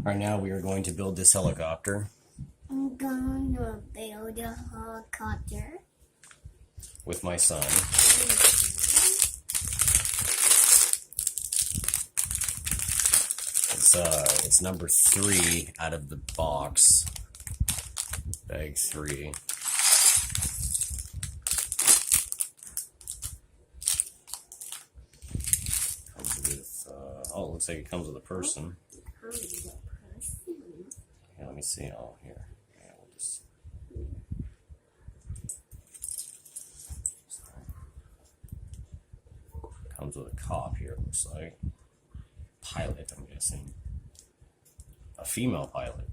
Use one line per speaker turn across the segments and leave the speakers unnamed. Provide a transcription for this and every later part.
Right now we are going to build this helicopter
I'm gonna build a helicopter.
with my son. It's number 3 out of the box. Bag 3. Comes with, oh, it looks like it comes with a person. Yeah, let me see. Oh, here. Yeah, we'll just. Comes with a cop here, it looks like. Pilot, I'm guessing. A female pilot.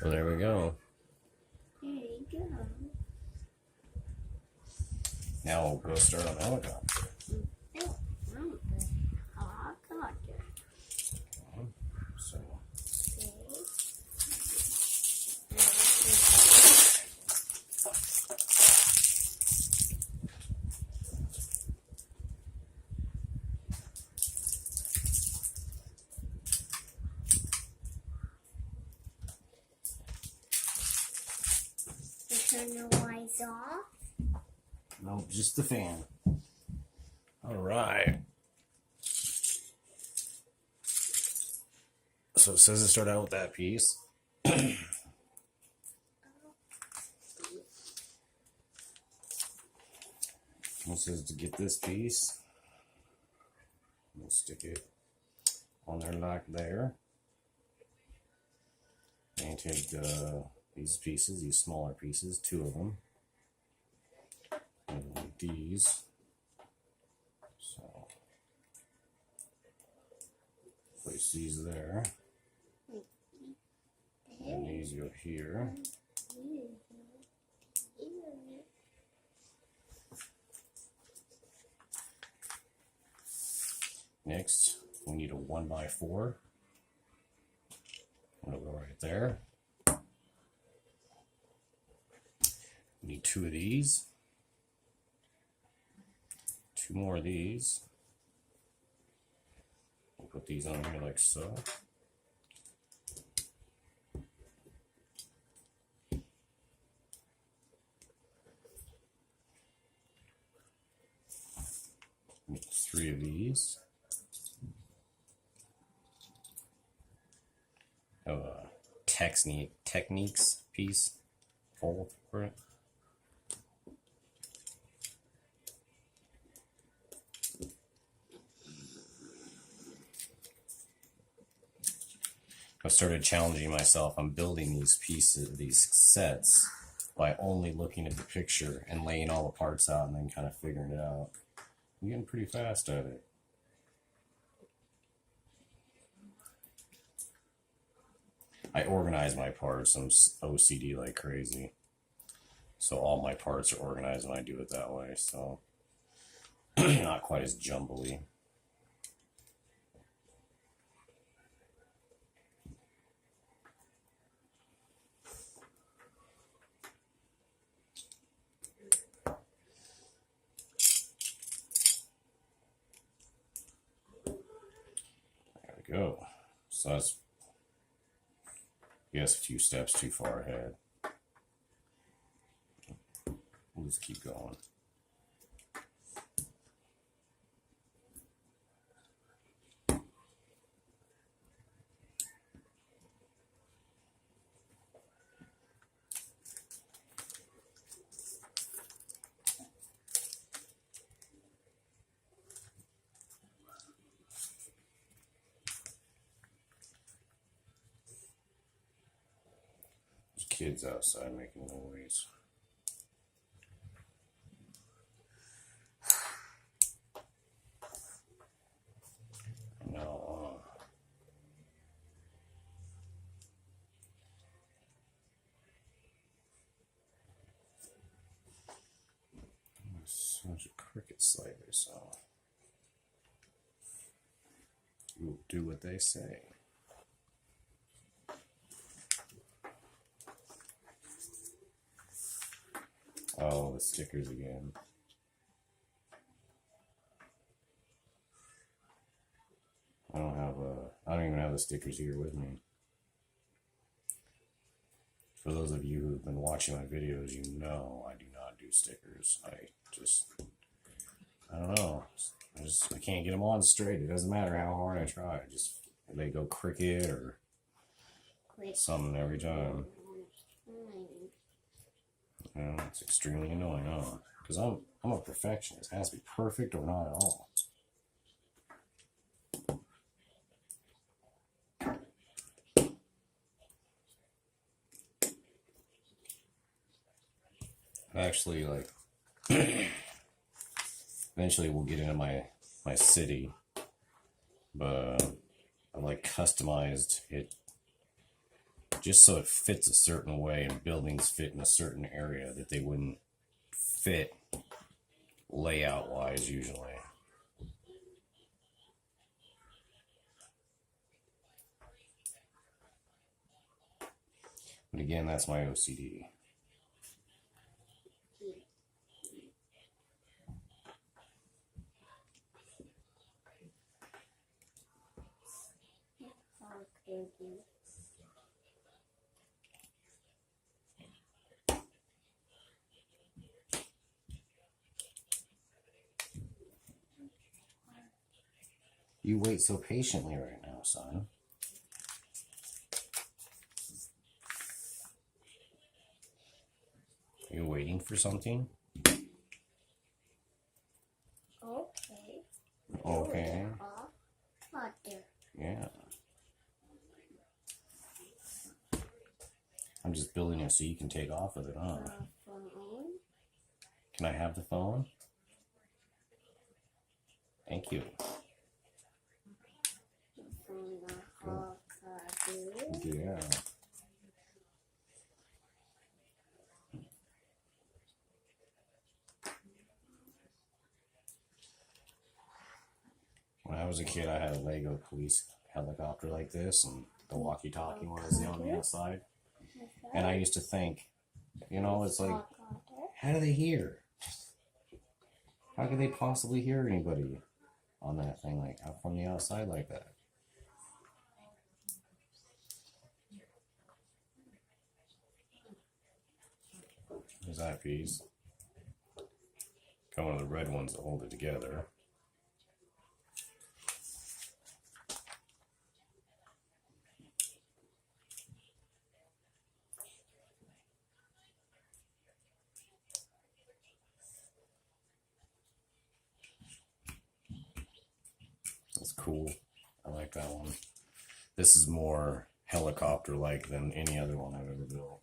So there we go.
There you go.
Now we'll go start on the helicopter.
Helicopter.
So
Turn the lights off.
no, just the fan. All right. So it says to start out with that piece. It says to get this piece. We'll stick it on there like there. And take these pieces, these smaller pieces, 2 of them. And like these. So place these there. And these go here. Next, we need a 1x4. It'll go right there. We need 2 of these. 2 more of these. We'll put these on here like so. Make 3 of these. Techniques piece. Hole for it. I started challenging myself on building these pieces, these sets, by only looking at the picture and laying all the parts out and then kind of figuring it out. I'm getting pretty fast at it. I organize my parts. I'm OCD like crazy. So all my parts are organized and I do it that way. So not quite as jumbly. Go. So that's, I guess, a few steps too far ahead. We'll just keep going. kids outside making noise. No. Such a cricket slider, so we'll do what they say. Oh, the stickers again. I don't even have the stickers here with me. For those of you who've been watching my videos, you know I do not do stickers. I don't know. I can't get them on straight. It doesn't matter how hard I try. They go cricket or something every time. You know, it's extremely annoying, huh? Because I'm a perfectionist. It has to be perfect or not at all. Actually, like, eventually we'll get into my city, but I like customized it just so it fits a certain way and buildings fit in a certain area that they wouldn't fit layout wise usually. But again, that's my OCD. You wait so patiently right now, son. You waiting for something?
Okay.
Okay.
Water.
Yeah. I'm just building it so you can take off with it, huh?
Phone.
Can I have the phone? Thank you. Yeah. When I was a kid, I had a Lego police helicopter like this, and the walkie-talkie was on the outside. And I used to think, you know, it's like, how do they hear? How could they possibly hear anybody on that thing, like out from the outside like that? There's that piece. Got one of the red ones to hold it together. That's cool. I like that one. This is more helicopter-like than any other one I've ever built.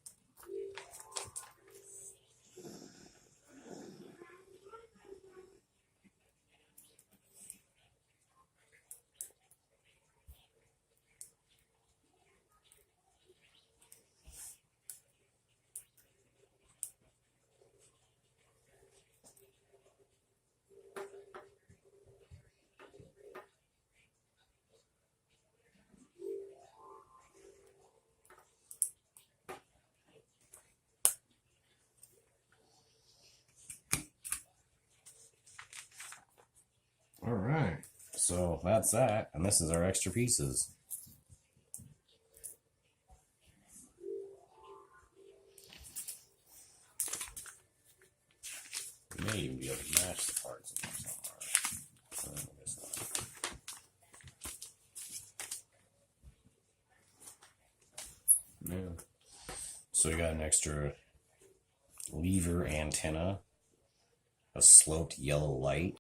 All right, so that's that, and this is our extra pieces. You may even be able to match the parts in there somewhere. I guess not. Yeah. So we got an extra lever antenna, a sloped yellow light,